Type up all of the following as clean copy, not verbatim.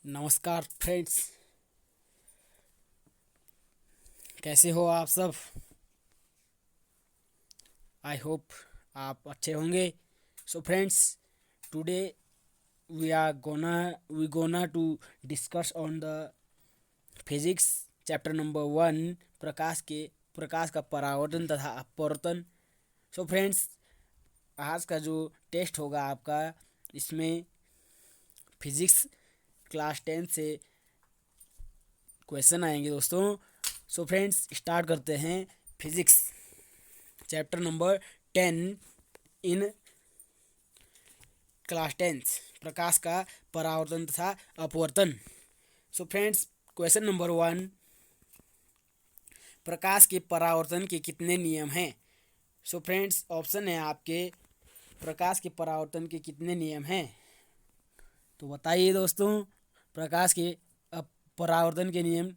नमस्कार फ्रेंड्स, कैसे हो आप सब। आई होप आप अच्छे होंगे। So friends, today we gonna to discuss on the physics chapter number 1, प्रकाश का परावर्तन तथा अपवर्तन। सो फ्रेंड्स, आज का जो टेस्ट होगा आपका, इसमें फिजिक्स क्लास 10 से क्वेश्चन आएंगे दोस्तों। सो फ्रेंड्स, स्टार्ट करते हैं। Physics chapter number 10 in class 10, प्रकाश का परावर्तन तथा अपवर्तन। सो फ्रेंड्स, क्वेश्चन नंबर 1, प्रकाश के परावर्तन के कितने नियम हैं। सो फ्रेंड्स, ऑप्शन है आपके, प्रकाश के परावर्तन के कितने नियम हैं। तो बताइए दोस्तों, प्रकाश के परावर्तन के नियम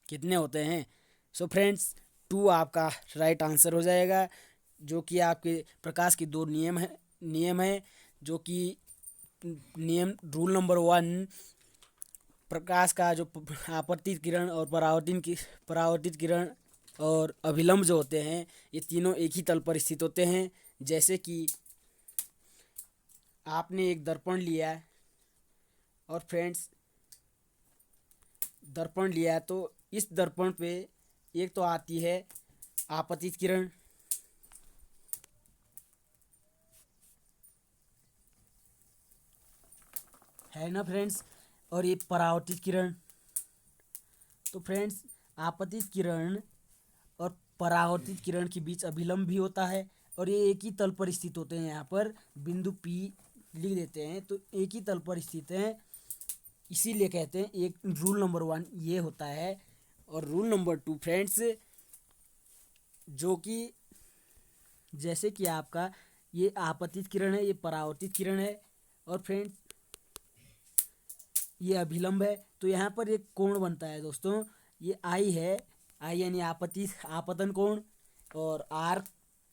कितने होते हैं। सो फ्रेंड्स, 2 आपका राइट आंसर हो जाएगा, जो कि आपके प्रकाश के 2 नियम है जो कि नियम रूल नंबर 1, प्रकाश का जो आपतित किरण और परावर्तित किरण और अभिलंब जो होते हैं, ये तीनों एक ही तल पर स्थित होते हैं। जैसे कि आपने एक दर्पण लिया है और फ्रेंड्स, दर्पण लिया है तो इस दर्पण पे एक तो आती है आपतित किरण, है ना फ्रेंड्स, और ये परावर्तित किरण। तो फ्रेंड्स, आपतित किरण और परावर्तित किरण के बीच अभिलंब भी होता है और ये एक ही तल पर स्थित होते हैं। यहाँ पर बिंदु P लिख देते हैं, तो एक ही तल पर स्थित हैं, इसीलिए कहते हैं एक रूल नंबर 1 ये होता है। और रूल नंबर 2 फ्रेंड्स, जो कि जैसे कि आपका ये आपतित किरण है, ये परावर्तित किरण है और फ्रेंड्स ये अभिलंब है, तो यहाँ पर एक कोण बनता है दोस्तों। ये आई है, आई यानी आपतन कोण, और आर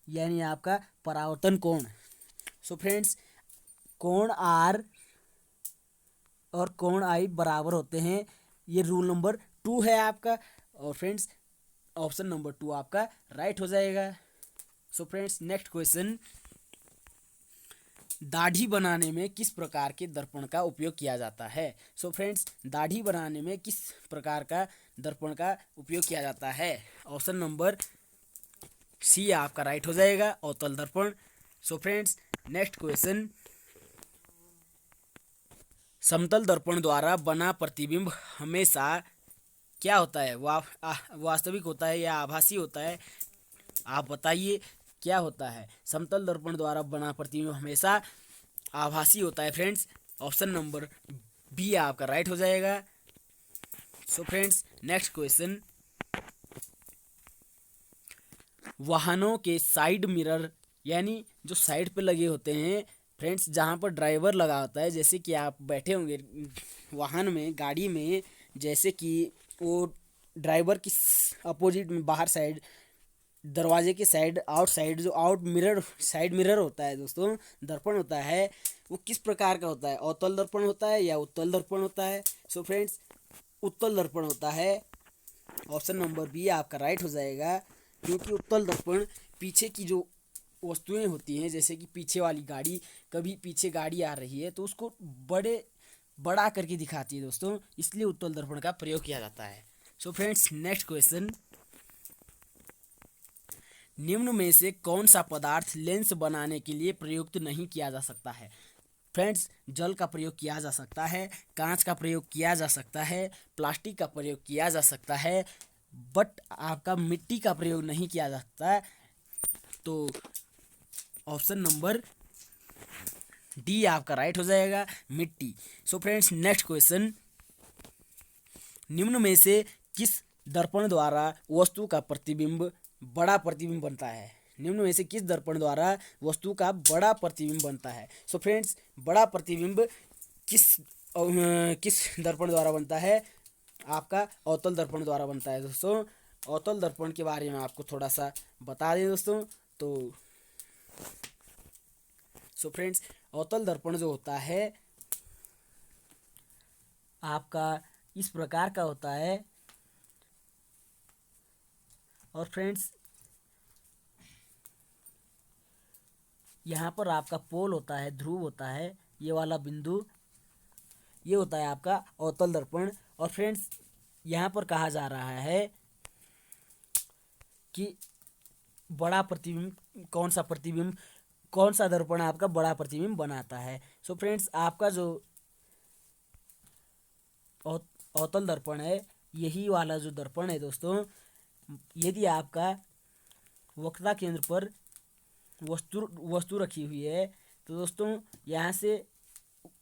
यानी आपका परावर्तन कोण। सो फ्रेंड्स, कोण आर और कोण आई बराबर होते हैं, ये रूल नंबर 2 है आपका। और फ्रेंड्स, ऑप्शन नंबर 2 आपका राइट हो जाएगा। सो फ्रेंड्स, नेक्स्ट क्वेश्चन, दाढ़ी बनाने में किस प्रकार के दर्पण का उपयोग किया जाता है। सो फ्रेंड्स, दाढ़ी बनाने में किस प्रकार का दर्पण का उपयोग किया जाता है। ऑप्शन नंबर सी आपका राइट हो जाएगा, अवतल दर्पण। सो फ्रेंड्स, नेक्स्ट क्वेश्चन, समतल दर्पण द्वारा बना प्रतिबिंब हमेशा क्या होता है, वास्तविक होता है या आभासी होता है। आप बताइए क्या होता है। समतल दर्पण द्वारा बना प्रतिबिंब हमेशा आभासी होता है फ्रेंड्स। ऑप्शन नंबर बी आपका राइट हो जाएगा। सो फ्रेंड्स, नेक्स्ट क्वेश्चन, वाहनों के साइड मिरर यानी जो साइड पे लगे होते हैं फ्रेंड्स, जहाँ पर ड्राइवर लगा होता है, जैसे कि आप बैठे होंगे वाहन में, गाड़ी में, जैसे कि वो ड्राइवर की अपोजिट में बाहर साइड, दरवाजे के साइड, आउट साइड, जो आउट मिरर, साइड मिरर होता है दोस्तों, दर्पण होता है, वो किस प्रकार का होता है, अवतल दर्पण होता है या उत्तल दर्पण होता है। सो फ्रेंड्स, उत्तल दर्पण होता है। ऑप्शन नंबर बी आपका राइट हो जाएगा, क्योंकि उत्तल दर्पण पीछे की जो वस्तुएं होती हैं, जैसे कि पीछे वाली गाड़ी, कभी पीछे गाड़ी आ रही है तो उसको बड़ा करके दिखाती है दोस्तों, इसलिए उत्तल दर्पण का प्रयोग किया जाता है। सो फ्रेंड्स, नेक्स्ट क्वेश्चन, निम्न में से कौन सा पदार्थ लेंस बनाने के लिए प्रयुक्त नहीं किया जा सकता है। फ्रेंड्स, जल का प्रयोग किया जा सकता है, कांच का प्रयोग किया जा सकता है, प्लास्टिक का प्रयोग किया जा सकता है, बट आपका मिट्टी का प्रयोग नहीं किया जा सकता। तो ऑप्शन नंबर डी आपका राइट हो जाएगा, मिट्टी। सो फ्रेंड्स, नेक्स्ट क्वेश्चन, निम्न में से किस दर्पण द्वारा वस्तु का बड़ा प्रतिबिंब बनता है। निम्न में से किस दर्पण द्वारा वस्तु का बड़ा प्रतिबिंब बनता है। सो फ्रेंड्स, बड़ा प्रतिबिंब किस दर्पण द्वारा बनता है, आपका अवतल दर्पण द्वारा बनता है दोस्तों। अवतल दर्पण के बारे में आपको थोड़ा सा बता दें दोस्तों, तो सो फ्रेंड्स, अवतल दर्पण जो होता है आपका इस प्रकार का होता है। और फ्रेंड्स यहाँ पर आपका पोल होता है, ध्रुव होता है, ये वाला बिंदु, ये होता है आपका अवतल दर्पण। और फ्रेंड्स यहाँ पर कहा जा रहा है कि बड़ा प्रतिबिंब कौन सा दर्पण आपका बड़ा प्रतिबिंब बनाता है। सो फ्रेंड्स आपका जो अवतल दर्पण है, यही वाला जो दर्पण है दोस्तों, यदि आपका वक्रता केंद्र पर वस्तु रखी हुई है, तो दोस्तों यहाँ से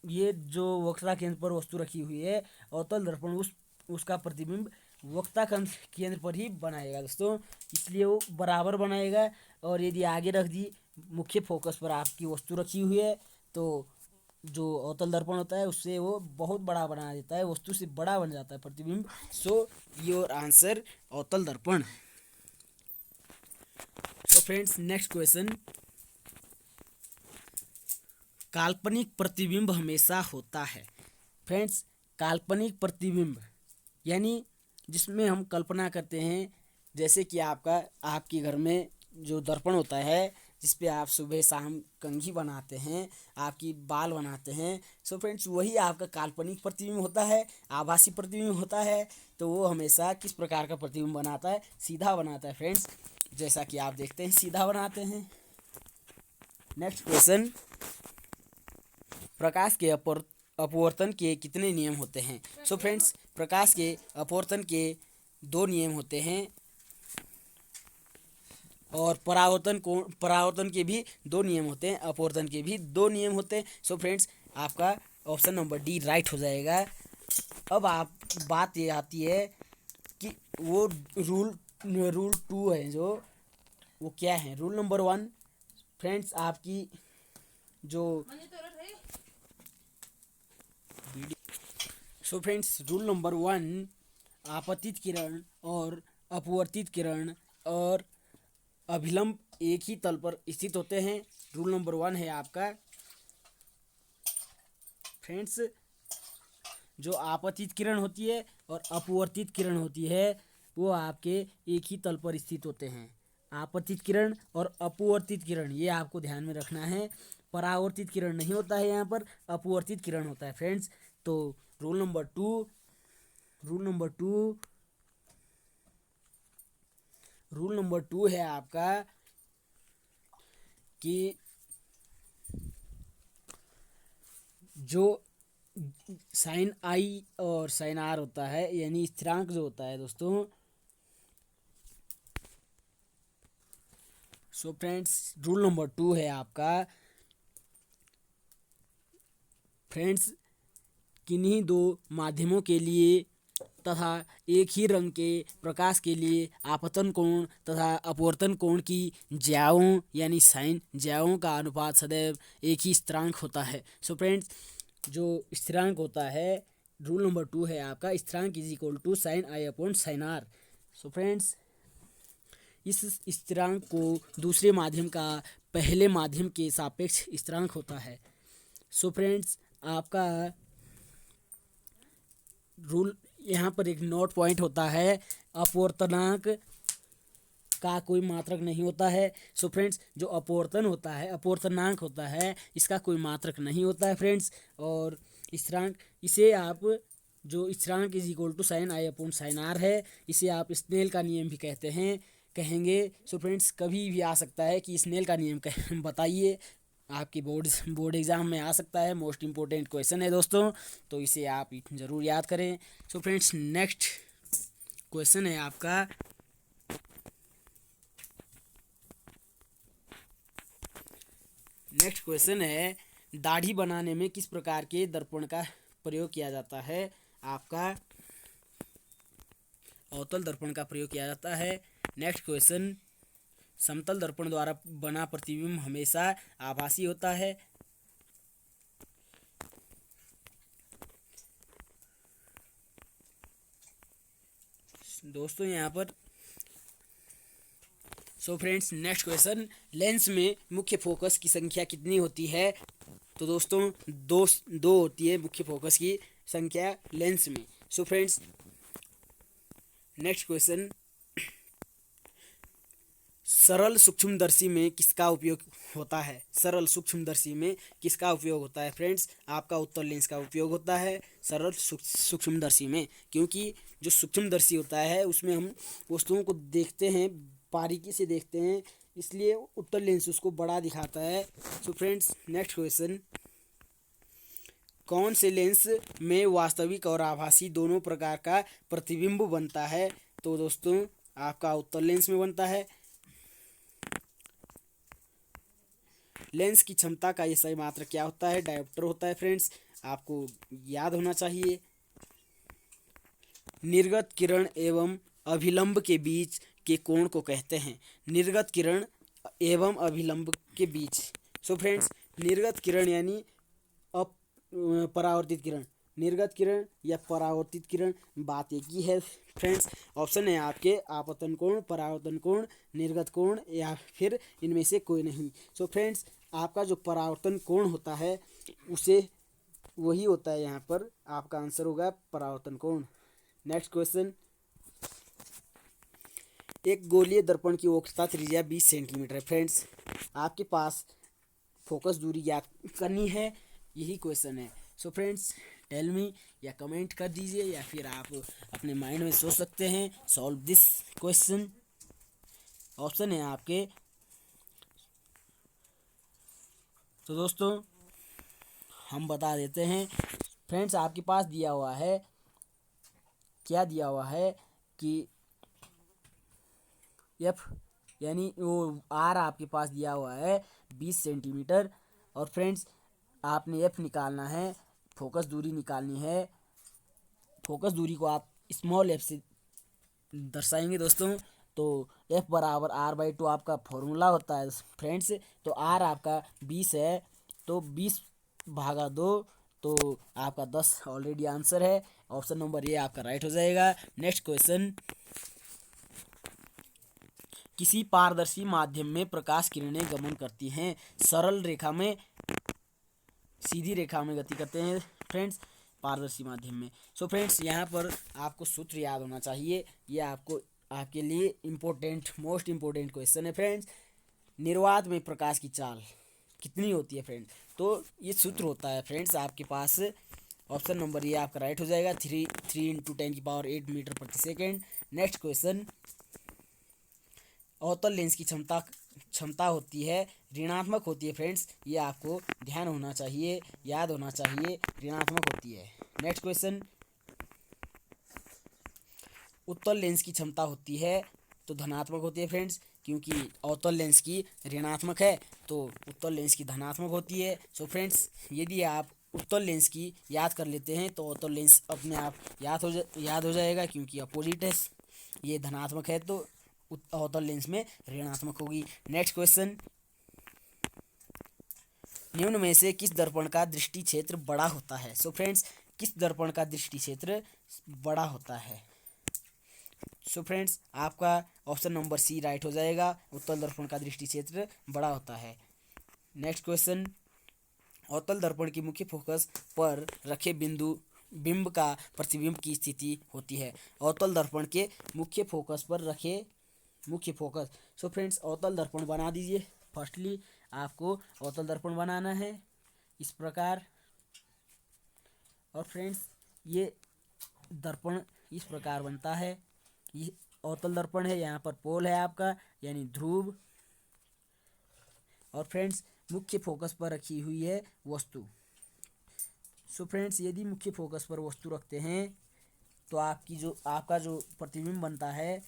ये जो वक्रता केंद्र पर वस्तु रखी हुई है, अवतल दर्पण उसका प्रतिबिंब वक्रता केंद्र पर ही बनाएगा दोस्तों, इसलिए वो बराबर बनाएगा। और यदि आगे रख दी, मुख्य फोकस पर आपकी वस्तु रखी हुई है, तो जो अवतल दर्पण होता है उससे वो बहुत बड़ा बना देता है, वस्तु से बड़ा बन जाता है प्रतिबिंब। सो योर आंसर अवतल दर्पण। सो फ्रेंड्स नेक्स्ट क्वेश्चन, काल्पनिक प्रतिबिंब हमेशा होता है। फ्रेंड्स काल्पनिक प्रतिबिंब यानी जिसमें हम कल्पना करते हैं, जैसे कि आपके घर में जो दर्पण होता है, जिस पे आप सुबह शाम कंघी बनाते हैं, आपकी बाल बनाते हैं। सो फ्रेंड्स वही आपका काल्पनिक प्रतिबिंब होता है, आभासी प्रतिबिंब होता है। तो वो हमेशा किस प्रकार का प्रतिबिंब बनाता है? सीधा बनाता है फ्रेंड्स, जैसा कि आप देखते हैं सीधा बनाते हैं। नेक्स्ट क्वेश्चन, प्रकाश के अपवर्तन के कितने नियम होते हैं? सो फ्रेंड्स प्रकाश के अपवर्तन के 2 नियम होते हैं, और परावर्तन के भी 2 नियम होते हैं, अपवर्तन के भी 2 नियम होते हैं। सो फ्रेंड्स आपका ऑप्शन नंबर डी राइट हो जाएगा। अब बात ये आती है कि वो रूल 2 है जो, वो क्या है? रूल नंबर 1 फ्रेंड्स आपकी जो सो फ्रेंड्स रूल नंबर 1, आपतित किरण और अपवर्तित किरण और अभिलंब एक ही तल पर स्थित होते हैं। रूल नंबर 1 है आपका फ्रेंड्स, जो आपतित किरण होती है और अपवर्तित किरण होती है, वो आपके एक ही तल पर स्थित होते हैं। आपतित किरण और अपवर्तित किरण, ये आपको ध्यान में रखना है। परावर्तित किरण नहीं होता है यहाँ पर, अपवर्तित किरण होता है फ्रेंड्स। तो रूल नंबर टू है आपका कि जो साइन आई और साइन आर होता है, यानी स्थिरांक जो होता है दोस्तों। सो फ्रेंड्स रूल नंबर 2 है आपका फ्रेंड्स, किन्हीं 2 माध्यमों के लिए तथा एक ही रंग के प्रकाश के लिए आपतन कोण तथा अपवर्तन कोण की ज्याओं यानी साइन ज्याओं का अनुपात सदैव एक ही स्थिरांक होता है। सो फ्रेंड्स जो स्थिरांक होता है, रूल नंबर 2 है आपका, स्थिरांक is equal to sine i upon sine r. So friends इस स्थिरांक को दूसरे माध्यम का पहले माध्यम के सापेक्ष स्थिरांक होता है। सो फ्रेंड्स आपका रूल यहाँ पर एक नोट पॉइंट होता है, अपवर्तनांक का कोई मात्रक नहीं होता है। सो फ्रेंड्स जो अपवर्तन होता है, अपवर्तनांक होता है, इसका कोई मात्रक नहीं होता है फ्रेंड्स। और स्थिरांक, इसे आप जो स्थिरांक is equal to sine i upon sine r है, इसे आप स्नेल का नियम भी कहेंगे। सो फ्रेंड्स कभी भी आ सकता है कि स्नेल का नियम बताइए, आपकी बोर्ड एग्जाम में आ सकता है, मोस्ट इम्पोर्टेंट क्वेश्चन है दोस्तों, तो इसे आप ज़रूर याद करें। सो फ्रेंड्स नेक्स्ट क्वेश्चन है आपका, दाढ़ी बनाने में किस प्रकार के दर्पण का प्रयोग किया जाता है? आपका अवतल दर्पण का प्रयोग किया जाता है। नेक्स्ट क्वेश्चन, समतल दर्पण द्वारा बना प्रतिबिंब हमेशा आभासी होता है। दोस्तों यहाँ पर so friends next question, lens में मुख्य फोकस की संख्या कितनी होती है? तो दोस्तों दो होती है मुख्य फोकस की संख्या लेंस में। सो फ्रेंड्स, नेक्स्ट क्वेश्चन, सरल सूक्ष्मदर्शी में किसका उपयोग होता है? सरल सूक्ष्मदर्शी में किसका उपयोग होता है फ्रेंड्स? आपका उत्तर लेंस का उपयोग होता है सरल सूक्ष्मदर्शी में, क्योंकि जो सूक्ष्मदर्शी होता है उसमें हम वस्तुओं को देखते हैं, बारीकी से देखते हैं, इसलिए उत्तर लेंस उसको बड़ा दिखाता है। सो फ्रेंड्स, नेक्स्ट क्वेश्चन, कौन से लेंस में वास्तविक और आभासी दोनों प्रकार का प्रतिबिंब बनता है? तो दोस्तों, आपका उत्तर लेंस में बनता है। लेंस की क्षमता का ये सही मात्रा क्या होता है? डायोप्टर होता है फ्रेंड्स, आपको याद होना चाहिए। निर्गत किरण एवं अभिलंब के बीच के कोण को कहते हैं। निर्गत किरण एवं अभिलंब के बीच। सो फ्रेंड्स, निर्गत किरण यानी परावर्तित किरण, निर्गत किरण या परावर्तित किरण, बात एक ही है फ्रेंड्स। ऑप्शन है आपके आपतन कोण, परावर्तन कोण, निर्गत कोण या फिर इनमें से कोई नहीं। सो फ्रेंड्स, आपका जो परावर्तन कोण होता है उसे वही होता है, यहाँ पर आपका आंसर होगा परावर्तन कोण। नेक्स्ट क्वेश्चन, एक गोलीय दर्पण की औसत त्रिज्या 20 सेंटीमीटर है फ्रेंड्स। आपके पास फोकस दूरी ज्ञात करनी है, यही क्वेश्चन है। सो फ्रेंड्स, टेल मी या कमेंट कर दीजिए या फिर आप अपने माइंड में सोच सकते हैं, सॉल्व दिस क्वेश्चन। ऑप्शन है आपके। तो दोस्तों, हम बता देते हैं फ्रेंड्स, आपके पास दिया हुआ है, क्या दिया हुआ है कि एफ यानी वो आर आपके पास दिया हुआ है 20 सेंटीमीटर, और फ्रेंड्स आपने एफ निकालना है, फोकस दूरी निकालनी है। फोकस दूरी को आप स्मॉल एफ से दर्शाएंगे दोस्तों। तो एफ बराबर आर बाई 2 आपका फॉर्मूला होता है फ्रेंड्स। तो आर आपका 20 है, तो 20 भागा 2, तो आपका 10 ऑलरेडी आंसर है। ऑप्शन नंबर ए आपका राइट हो जाएगा। नेक्स्ट क्वेश्चन, किसी पारदर्शी माध्यम में प्रकाश किरणें गमन करती हैं, सरल रेखा में, सीधी रेखा में गति करते हैं फ्रेंड्स, पारदर्शी माध्यम में। सो फ्रेंड्स, यहाँ पर आपको सूत्र याद होना चाहिए, ये आपको आपके लिए इम्पोर्टेंट, मोस्ट इम्पोर्टेंट क्वेश्चन है फ्रेंड्स। निर्वात में प्रकाश की चाल कितनी होती है फ्रेंड्स? तो ये सूत्र होता है फ्रेंड्स आपके पास। ऑप्शन नंबर ये आपका राइट हो जाएगा, 3 × 10⁸ मीटर प्रति सेकेंड। नेक्स्ट क्वेश्चन, अवतल लेंस की क्षमता होती है, ऋणात्मक होती है फ्रेंड्स, ये आपको ध्यान होना चाहिए, याद होना चाहिए, ऋणात्मक होती है। नेक्स्ट क्वेश्चन, उत्तल लेंस की क्षमता होती है तो धनात्मक होती है फ्रेंड्स, क्योंकि अवतल लेंस की ऋणात्मक है तो उत्तल लेंस की धनात्मक होती है। सो फ्रेंड्स, यदि आप उत्तल लेंस की याद कर लेते हैं तो अवतल लेंस अपने आप याद हो जाएगा, क्योंकि अपोजिट है, ये धनात्मक है तो अवतल लेंस में ऋणात्मक होगी। नेक्स्ट क्वेश्चन, निम्न में से किस दर्पण का दृष्टि क्षेत्र बड़ा होता है? सो फ्रेंड्स, किस दर्पण का दृष्टि क्षेत्र बड़ा होता है? सो फ्रेंड्स, आपका ऑप्शन नंबर सी राइट हो जाएगा, उत्तल दर्पण का दृष्टि क्षेत्र बड़ा होता है। नेक्स्ट क्वेश्चन, अवतल दर्पण की मुख्य फोकस पर रखे बिंब का प्रतिबिंब की स्थिति होती है। अवतल दर्पण के मुख्य फोकस पर रखे मुख्य फोकस। सो फ्रेंड्स, अवतल दर्पण बना दीजिए। फर्स्टली आपको अवतल दर्पण बनाना है इस प्रकार, और फ्रेंड्स ये दर्पण इस प्रकार बनता है। ये अवतल दर्पण है, यहाँ पर पोल है आपका यानी ध्रुव, और फ्रेंड्स मुख्य फोकस पर रखी हुई है वस्तु। सो फ्रेंड्स, यदि मुख्य फोकस पर वस्तु रखते हैं तो आपका जो प्रतिबिंब बनता है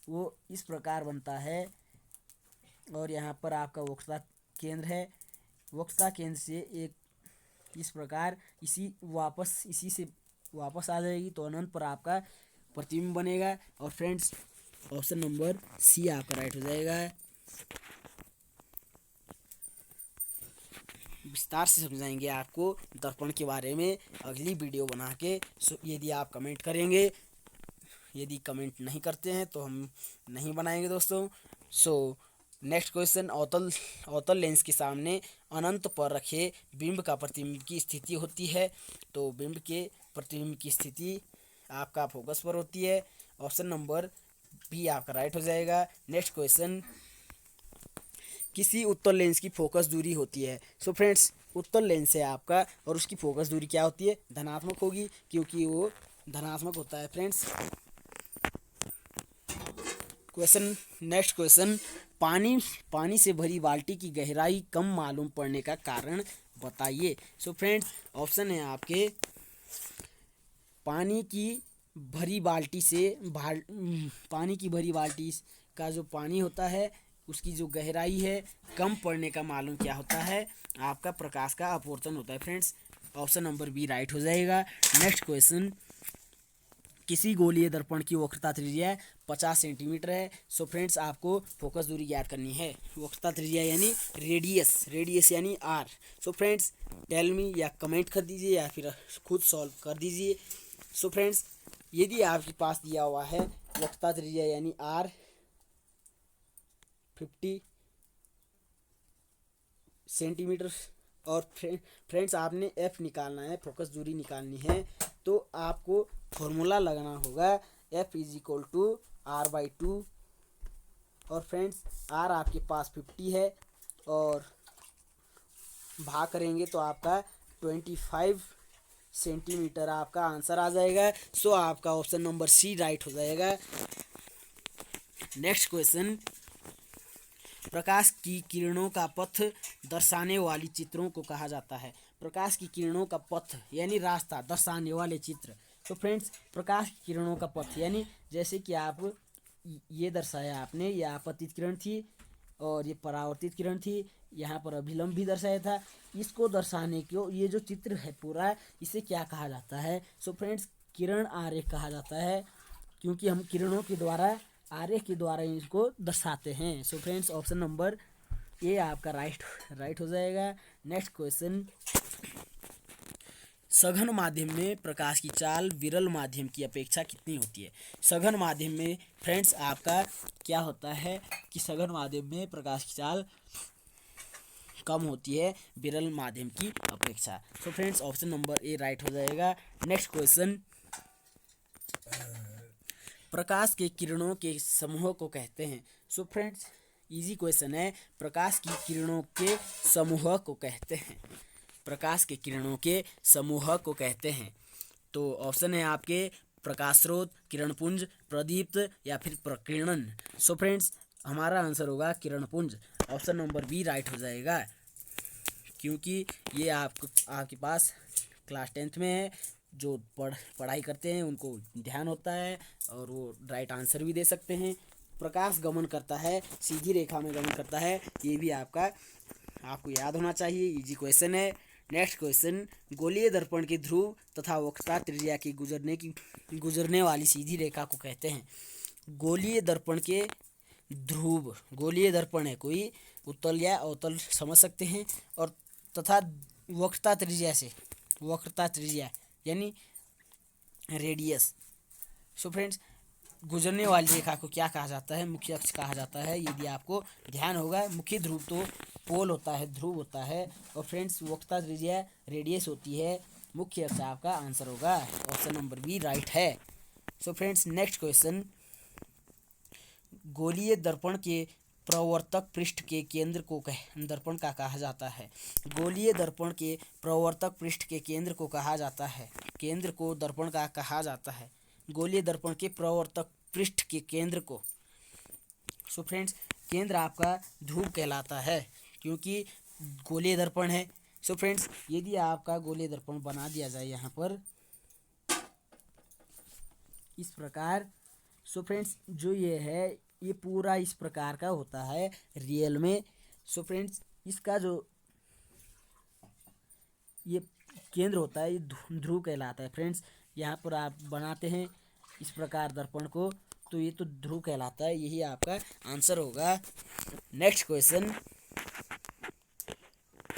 वो इस प्रकार बनता है, और यहाँ पर आपका वक्रता केंद्र है। वक्रता केंद्र से एक इस प्रकार इसी से वापस आ जाएगी, तो अनंत पर आपका प्रतिबिंब बनेगा। और फ्रेंड्स, ऑप्शन नंबर सी आपका राइट हो जाएगा। विस्तार से समझाएंगे आपको दर्पण के बारे में अगली वीडियो बना के। यदि आप कमेंट करेंगे, यदि कमेंट नहीं करते हैं तो हम नहीं बनाएंगे दोस्तों। सो नेक्स्ट क्वेश्चन, अवतल लेंस के सामने अनंत पर रखे बिंब का प्रतिबिंब की स्थिति होती है। तो बिंब के प्रतिबिंब की स्थिति आपका फोकस पर होती है। ऑप्शन नंबर बी आपका राइट हो जाएगा। नेक्स्ट क्वेश्चन, किसी उत्तल लेंस की फोकस दूरी होती है। सो फ्रेंड्स, उत्तल लेंस है आपका और उसकी फोकस दूरी क्या होती है? धनात्मक होगी, क्योंकि वो धनात्मक होता है फ्रेंड्स। क्वेश्चन, नेक्स्ट क्वेश्चन, पानी से भरी बाल्टी की गहराई कम मालूम पड़ने का कारण बताइए। सो फ्रेंड्स, ऑप्शन है आपके, पानी की भरी बाल्टी का जो पानी होता है उसकी जो गहराई है कम पड़ने का मालूम क्या होता है? आपका प्रकाश का अपवर्तन होता है friends. Option number B right हो जाएगा। नेक्स्ट क्वेश्चन, किसी गोलीय दर्पण की वक्रता त्रिज्या 50 सेंटीमीटर है। सो फ्रेंड्स, आपको फोकस दूरी ज्ञात करनी है। वक्रता त्रिज्या यानी रेडियस यानी R. So friends, tell me या कमेंट कर दीजिए या फिर खुद सॉल्व कर दीजिए। सो फ्रेंड्स, यदि आपके पास दिया हुआ है वक्रता त्रिज्या यानी आर 50 सेंटीमीटर और फ्रेंड्स आपने एफ निकालना है, फोकस दूरी निकालनी है, तो आपको फॉर्मूला लगाना होगा F is equal to R by 2। और फ्रेंड्स, आर आपके पास 50 है और भाग करेंगे तो आपका 25 सेंटीमीटर आपका आंसर आ जाएगा। सो आपका ऑप्शन नंबर सी राइट हो जाएगा। नेक्स्ट क्वेश्चन, प्रकाश की किरणों का पथ दर्शाने वाली चित्रों को कहा जाता है। प्रकाश की किरणों का पथ यानी रास्ता दर्शाने वाले चित्र। तो फ्रेंड्स, प्रकाश की किरणों का पथ यानी जैसे कि आप ये दर्शाया आपने, ये आपतित किरण थी और ये परावर्तित किरण थी, यहाँ पर अभिलंब भी दर्शाया था। इसको दर्शाने को ये जो चित्र है पूरा, इसे क्या कहा जाता है? सो फ्रेंड्स, किरण आरेख कहा जाता है, क्योंकि हम किरणों के द्वारा आरेख के द्वारा इसको दर्शाते हैं। So friends, option number A आपका राइट हो जाएगा। नेक्स्ट क्वेश्चन, सघन माध्यम में प्रकाश की चाल विरल माध्यम की अपेक्षा कितनी होती है? सघन माध्यम में फ्रेंड्स आपका क्या होता है कि सघन माध्यम में प्रकाश की चाल कम होती है विरल माध्यम की अपेक्षा। सो friends, option number A right हो जाएगा। नेक्स्ट क्वेश्चन, प्रकाश के किरणों के समूह को कहते हैं। सो फ्रेंड्स, इजी क्वेश्चन है, प्रकाश की किरणों के समूह को कहते हैं। प्रकाश के किरणों के समूह को कहते हैं। तो ऑप्शन है आपके प्रकाश स्रोत, किरणपुंज, प्रदीप्त या फिर प्रकीर्णन। सो फ्रेंड्स, हमारा आंसर होगा किरणपुंज। ऑप्शन नंबर बी राइट हो जाएगा, क्योंकि ये आपके पास क्लास 10th में है, जो पढ़ाई करते हैं उनको ध्यान होता है और वो राइट आंसर भी दे सकते हैं। प्रकाश गमन करता है, सीधी रेखा में गमन करता है, ये भी आपको याद होना चाहिए। इजी क्वेश्चन है। नेक्स्ट क्वेश्चन, गोलीय दर्पण के ध्रुव तथा वक्रता त्रिज्या की गुजरने वाली सीधी रेखा को कहते हैं। गोलीय दर्पण के ध्रुव, गोलीय दर्पण है कोई, उत्तल या अवतल समझ सकते हैं, और तथा वक्रता त्रिज्या यानी रेडियस। सो फ्रेंड्स, गुजरने वाली रेखा को क्या कहा जाता है? मुख्य अक्ष कहा जाता है। यदि आपको ध्यान होगा, मुख्य ध्रुव तो पोल होता है, ध्रुव होता है, और फ्रेंड्स वक्रता त्रिज्या रेडियस होती है। मुख्य अक्ष आपका आंसर होगा। ऑप्शन नंबर बी राइट है। सो फ्रेंड्स, नेक्स्ट क्वेश्चन, गोलीय दर्पण के प्रवर्तक पृष्ठ के केंद्र को दर्पण का कहा जाता है। गोलीय दर्पण के प्रवर्तक पृष्ठ के केंद्र को कहा जाता है, केंद्र को दर्पण का कहा जाता है। गोलीय दर्पण के प्रवर्तक पृष्ठ के केंद्र को, सो फ्रेंड्स, केंद्र आपका ध्रुव कहलाता है, क्योंकि गोलीय दर्पण है। सो फ्रेंड्स, यदि आपका गोलीय दर्पण बना दिया जाए यहाँ पर इस प्रकार, सो फ्रेंड्स, जो ये है ये पूरा इस प्रकार का होता है रियल में। सो फ्रेंड्स, इसका जो ये केंद्र होता है ये ध्रुव कहलाता है। फ्रेंड्स, यहाँ पर आप बनाते हैं इस प्रकार दर्पण को, तो ये तो ध्रुव कहलाता है, यही आपका आंसर होगा। नेक्स्ट क्वेश्चन,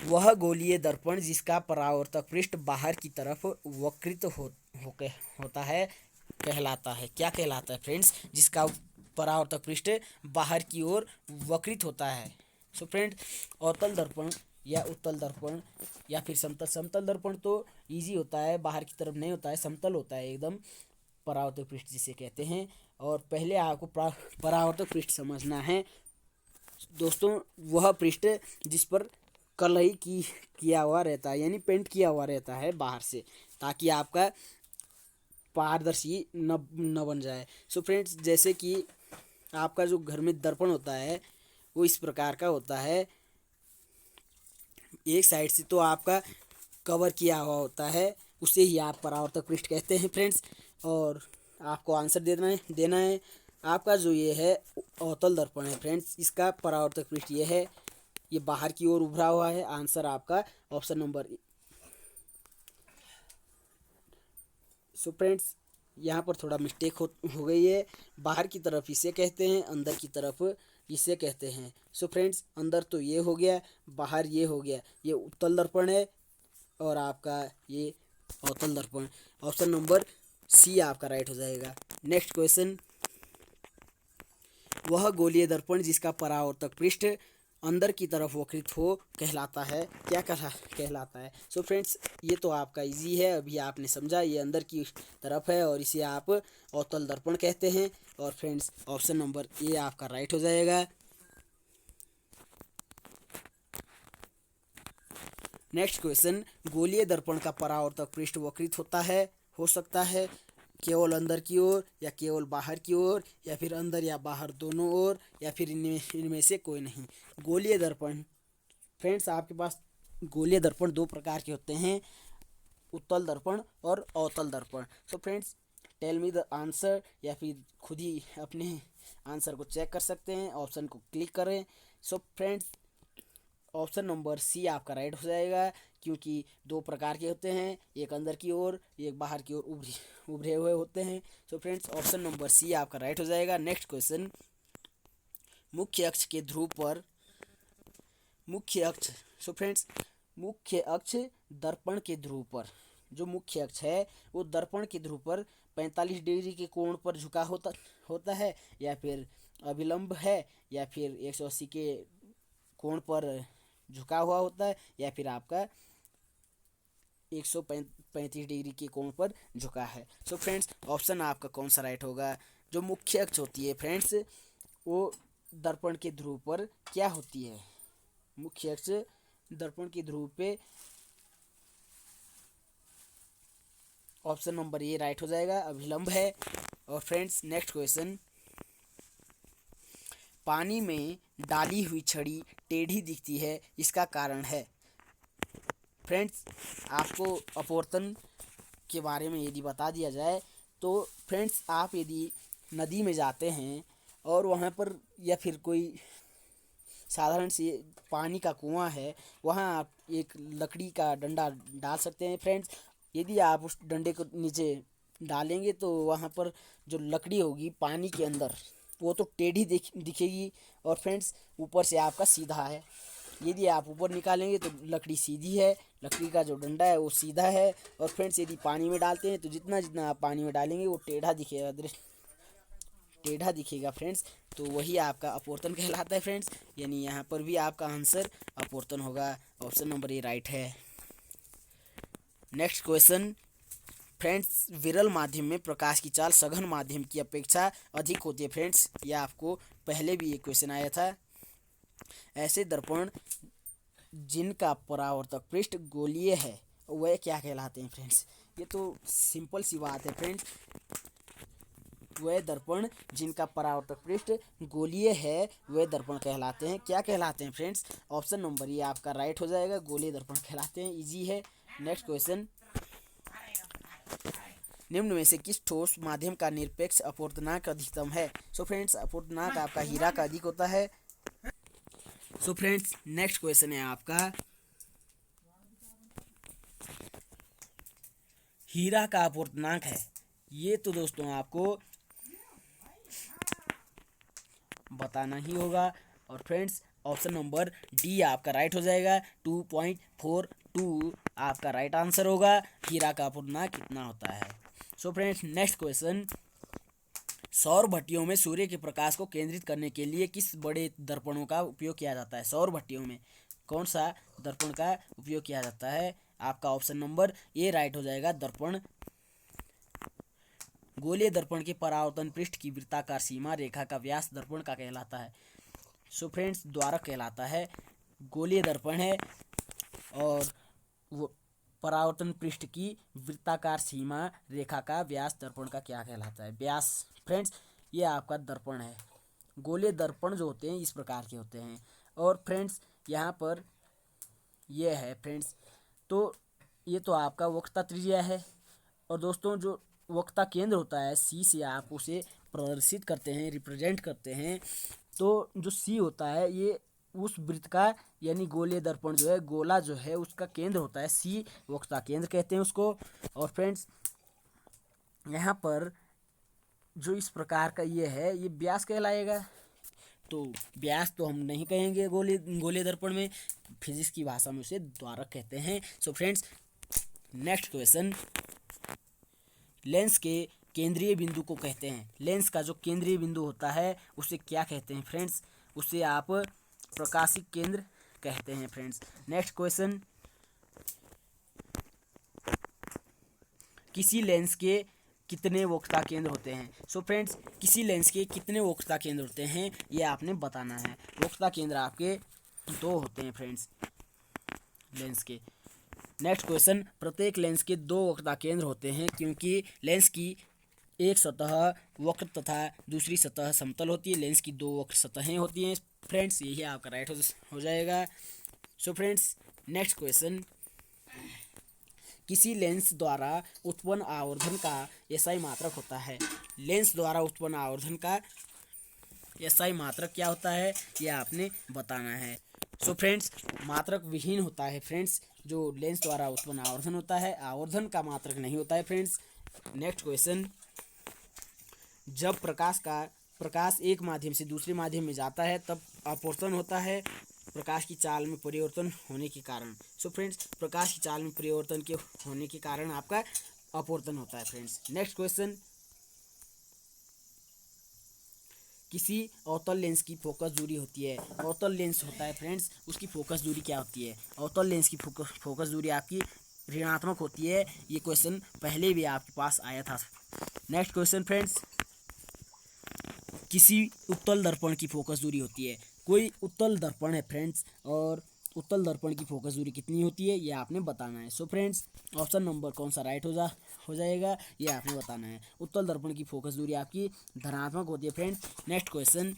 वह गोलीय दर्पण जिसका परावर्तक पृष्ठ बाहर की तरफ वक्रित होता है कहलाता है, क्या कहलाता है फ्रेंड्स? जिसका परावर्तक पृष्ठ बाहर की ओर वक्रित होता है। सो फ्रेंड, अवतल दर्पण या उत्तल दर्पण या फिर समतल समतल दर्पण तो इजी होता है, बाहर की तरफ नहीं होता है, समतल होता है एकदम, परावर्तक पृष्ठ जिसे कहते हैं। और पहले आपको परावर्तक पृष्ठ समझना है दोस्तों, वह पृष्ठ जिस पर कलई किया हुआ रहता है, यानी पेंट किया हुआ रहता है बाहर से, ताकि आपका पारदर्शी न बन जाए। सो फ्रेंड्स, जैसे कि आपका जो घर में दर्पण होता है वो इस प्रकार का होता है, एक साइड से तो आपका कवर किया हुआ होता है, उसे ही आप परावर्तक पृष्ठ कहते हैं फ्रेंड्स। और आपको आंसर देना है आपका जो ये है अवतल दर्पण है फ्रेंड्स, इसका परावर्तक पृष्ठ ये है, ये बाहर की ओर उभरा हुआ है। आंसर आपका ऑप्शन नंबर। सो फ्रेंड्स, यहाँ पर थोड़ा मिस्टेक हो गई है, बाहर की तरफ इसे कहते हैं, अंदर की तरफ इसे कहते हैं। सो फ्रेंड्स, अंदर तो ये हो गया, बाहर ये हो गया, ये उत्तल दर्पण है और आपका ये अवतल दर्पण। ऑप्शन नंबर सी आपका राइट हो जाएगा। नेक्स्ट क्वेश्चन, वह गोलीय दर्पण जिसका परावर्तक पृष्ठ अंदर की तरफ वक्रित हो कहलाता है, क्या कहलाता है। सो फ्रेंड्स, ये तो आपका इजी है, अभी आपने समझा, ये अंदर की तरफ है और इसे आप अवतल दर्पण कहते हैं। और फ्रेंड्स, ऑप्शन नंबर ए आपका राइट हो जाएगा। नेक्स्ट क्वेश्चन, गोलीय दर्पण का परावर्तक पृष्ठ वक्रित हो सकता है केवल अंदर की ओर या केवल बाहर की ओर, या फिर अंदर या बाहर दोनों ओर, या फिर इनमें से कोई नहीं। गोलीय दर्पण फ्रेंड्स, आपके पास गोलीय दर्पण दो प्रकार के होते हैं, उत्तल दर्पण और अवतल दर्पण। So friends, tell me the answer, या फिर खुद ही अपने आंसर को चेक कर सकते हैं, ऑप्शन को क्लिक करें। So friends, option number C आपका राइट हो जाएगा, क्योंकि दो प्रकार के होते हैं, एक अंदर की ओर एक बाहर की ओर उभरे हुए होते हैं। So friends, option number C आपका राइट हो जाएगा। नेक्स्ट क्वेश्चन, मुख्य अक्ष के ध्रुव पर मुख्य अक्ष सो फ्रेंड्स, मुख्य अक्ष दर्पण के ध्रुव पर, जो मुख्य अक्ष है वो दर्पण के ध्रुव पर 45 डिग्री के कोण पर झुका होता है, या फिर अभिलंब है, या फिर 180 के कोण पर झुका हुआ होता है, या फिर आपका 135 डिग्री के कोण पर झुका है। सो फ्रेंड्स, ऑप्शन आपका कौन सा राइट होगा। जो मुख्य अक्ष होती है फ्रेंड्स, वो दर्पण के ध्रुव पर क्या होती है, मुख्य अक्ष दर्पण के ध्रुव पे ऑप्शन नंबर ए राइट हो जाएगा, अभिलंब है। और फ्रेंड्स, नेक्स्ट क्वेश्चन, पानी में डाली हुई छड़ी टेढ़ी दिखती है, इसका कारण है। फ्रेंड्स, आपको अपवर्तन के बारे में यदि बता दिया जाए तो फ्रेंड्स, आप यदि नदी में जाते हैं और वहाँ पर या फिर कोई साधारण सी पानी का कुआं है, वहाँ आप एक लकड़ी का डंडा डाल सकते हैं फ्रेंड्स। यदि आप उस डंडे को नीचे डालेंगे तो वहाँ पर जो लकड़ी होगी पानी के अंदर वो तो टेढ़ी दिखेगी, और फ्रेंड्स ऊपर से आपका सीधा है। यदि आप ऊपर निकालेंगे तो लकड़ी सीधी है, लकड़ी का जो डंडा है वो सीधा है। और फ्रेंड्स, यदि पानी में डालते हैं तो जितना जितना आप पानी में डालेंगे वो टेढ़ा दिखेगा फ्रेंड्स, तो वही आपका अपवर्तन कहलाता है फ्रेंड्स। यानी यहाँ पर भी आपका आंसर अपवर्तन होगा, ऑप्शन नंबर ए राइट है। नेक्स्ट क्वेश्चन, फ्रेंड्स, विरल माध्यम में प्रकाश की चाल सघन माध्यम की अपेक्षा अधिक होती है। फ्रेंड्स, यह आपको पहले भी एक क्वेश्चन आया था। ऐसे दर्पण जिनका परावर्तक पृष्ठ गोलीय है वह क्या कहलाते हैं। फ्रेंड्स, ये तो सिंपल सी बात है फ्रेंड्स, वह दर्पण जिनका परावर्तक पृष्ठ गोलीय है वह दर्पण कहलाते हैं। क्या कहलाते हैं फ्रेंड्स, ऑप्शन नंबर ये आपका राइट हो जाएगा, गोलीय दर्पण कहलाते हैं, इजी है। नेक्स्ट क्वेश्चन, निम्न में से किस ठोस माध्यम का निरपेक्ष अपवर्तनांक अधिकतम है। सो फ्रेंड्स, अपवर्तनांक आपका हीरा का अधिक होता है। सो फ्रेंड्स, नेक्स्ट क्वेश्चन है आपका, हीरा का अपवर्तनांक है, ये तो दोस्तों आपको बताना ही होगा। और फ्रेंड्स, ऑप्शन नंबर डी आपका राइट हो जाएगा, 2.42 आपका राइट आंसर होगा। हीरा का अपवर्तनांक कितना होता है। सो फ्रेंड्स, नेक्स्ट क्वेश्चन, सौर भट्टियों में सूर्य के प्रकाश को केंद्रित करने के लिए किस बड़े दर्पणों का उपयोग किया जाता है? सौर भट्टियों में कौन सा दर्पण का उपयोग किया जाता है? आपका ऑप्शन नंबर ए राइट हो जाएगा, दर्पण। गोलीय दर्पण के परावर्तन पृष्ठ की वृत्ताकार सीमा रेखा का व्यास दर्पण का कहलाता है। सो फ्रेंड्स, द्वारक कहलाता है। गोलीय दर्पण है और वो परावर्तन पृष्ठ की वृत्ताकार सीमा रेखा का व्यास दर्पण का क्या कहलाता है? व्यास। फ्रेंड्स, ये आपका दर्पण है। गोलीय दर्पण जो होते हैं इस प्रकार के होते हैं। और फ्रेंड्स, यहाँ पर ये है फ्रेंड्स, तो ये तो आपका वक्रता त्रिज्या है। और दोस्तों, जो वक्रता केंद्र होता है सी से आप उसे प्रदर्शित करते हैं, रिप्रेजेंट करते हैं। तो जो सी होता है ये उस वृत्त का, यानी गोलीय दर्पण जो है, गोला जो है उसका केंद्र होता है, सी वक्रता केंद्र कहते हैं उसको। और फ्रेंड्स, यहाँ पर जो इस प्रकार का ये है ये व्यास कहलाएगा। तो व्यास तो हम नहीं कहेंगे गोलीय दर्पण में, फिजिक्स की भाषा में उसे द्वारक कहते हैं। So friends, next question, lens के केंद्रीय बिंदु को कहते हैं। लेंस का जो केंद्रीय बिंदु होता है उसे क्या कहते हैं फ्रेंड्स? उसे आप प्रकाशिक केंद्र कहते हैं फ्रेंड्स। नेक्स्ट क्वेश्चन, किसी लेंस के कितने वक्रता केंद्र होते हैं? सो फ्रेंड्स, किसी लेंस के कितने वक्रता केंद्र होते हैं ये आपने बताना है। वक्रता केंद्र आपके 2 होते हैं फ्रेंड्स, लेंस के। नेक्स्ट क्वेश्चन, प्रत्येक लेंस के 2 वक्रता केंद्र होते हैं क्योंकि लेंस की एक सतह वक्र तथा दूसरी सतह समतल होती है। लेंस की 2 वक्र सतहें होती हैं फ्रेंड्स। यही आपका राइट हो जाएगा। सो फ्रेंड्स, नेक्स्ट क्वेश्चन, किसी लेंस द्वारा उत्पन्न आवर्धन का एसआई मात्रक होता है। लेंस द्वारा उत्पन्न आवर्धन का एसआई मात्रक क्या होता है ये आपने बताना है। सो फ्रेंड्स, मात्रक विहीन होता है फ्रेंड्स जो लेंस द्वारा उत्पन्न आवर्धन होता है, आवर्धन का मात्रक नहीं होता है फ्रेंड्स। नेक्स्ट क्वेश्चन, जब प्रकाश एक माध्यम से दूसरे माध्यम में जाता है तब अपवर्तन होता है प्रकाश की चाल में परिवर्तन होने के कारण। सो फ्रेंड्स, प्रकाश की चाल में परिवर्तन के होने के कारण आपका अपवर्तन होता है फ्रेंड्स। नेक्स्ट क्वेश्चन, किसी अवतल लेंस की फोकस दूरी होती है। अवतल लेंस होता है फ्रेंड्स, उसकी फोकस दूरी क्या होती है? अवतल लेंस की फोकस दूरी आपकी ऋणात्मक होती है। ये क्वेश्चन पहले भी आपके पास आया था। नेक्स्ट क्वेश्चन फ्रेंड्स, किसी उत्तल दर्पण की फोकस दूरी होती है। कोई उत्तल दर्पण है फ्रेंड्स और उत्तल दर्पण की फोकस दूरी कितनी होती है ये आपने बताना है। सो फ्रेंड्स, ऑप्शन नंबर कौन सा राइट हो जाएगा ये आपने बताना है। उत्तल दर्पण की फोकस दूरी आपकी धनात्मक होती है फ्रेंड्स। नेक्स्ट क्वेश्चन,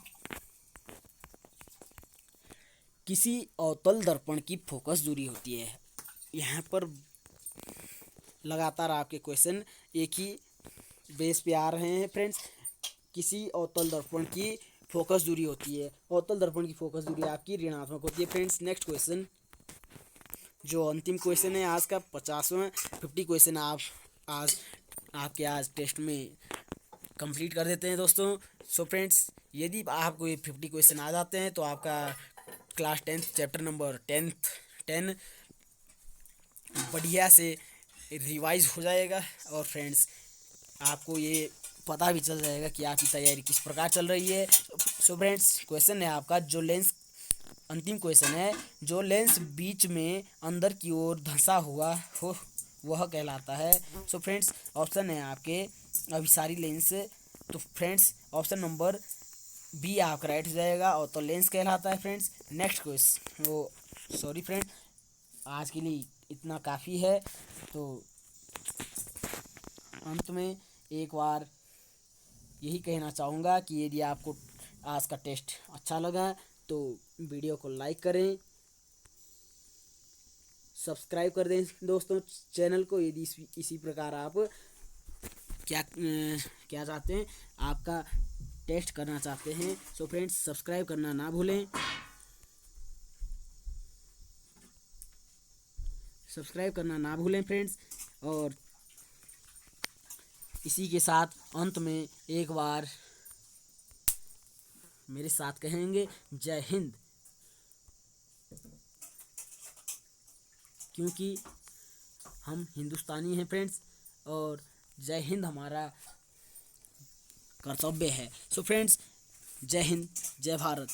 किसी अवतल दर्पण की फोकस दूरी होती है। यहाँ पर लगातार आपके क्वेश्चन एक ही बेस पे आ रहे हैं फ्रेंड्स। किसी अवतल दर्पण की फोकस दूरी होती है, अवतल दर्पण की फोकस दूरी आपकी ऋणात्मक होती है फ्रेंड्स। नेक्स्ट क्वेश्चन, जो अंतिम क्वेश्चन है आज का 50वां 50 क्वेश्चन आज टेस्ट में कंप्लीट कर देते हैं दोस्तों। सो फ्रेंड्स, यदि आपको ये 50 क्वेश्चन आ जाते हैं तो आपका क्लास 10 चैप्टर नंबर 10 बढ़िया से रिवाइज हो जाएगा। और फ्रेंड्स, आपको ये पता भी चल जाएगा कि आपकी तैयारी किस प्रकार चल रही है। सो फ्रेंड्स, क्वेश्चन है आपका, जो लेंस, अंतिम क्वेश्चन है, जो लेंस बीच में अंदर की ओर धंसा हुआ हो वह कहलाता है। सो फ्रेंड्स, ऑप्शन है आपके अभिसारी लेंस। तो फ्रेंड्स, ऑप्शन नंबर बी आपका राइट हो जाएगा और तो लेंस कहलाता है friends. Next question, sorry friend, आज के लिए इतना काफ़ी है। तो अंत में एक बार यही कहना चाहूँगा कि यदि आपको आज का टेस्ट अच्छा लगा तो वीडियो को लाइक करें, सब्सक्राइब कर दें दोस्तों चैनल को। यदि इसी प्रकार आप क्या चाहते हैं, आपका टेस्ट करना चाहते हैं, सो फ्रेंड्स सब्सक्राइब करना ना भूलें। सब्सक्राइब करना ना भूलें फ्रेंड्स। और इसी के साथ अंत में एक बार मेरे साथ कहेंगे जय हिंद, क्योंकि हम हिंदुस्तानी हैं फ्रेंड्स। और जय हिंद हमारा कर्तव्य है। सो फ्रेंड्स, जय हिंद, जय भारत।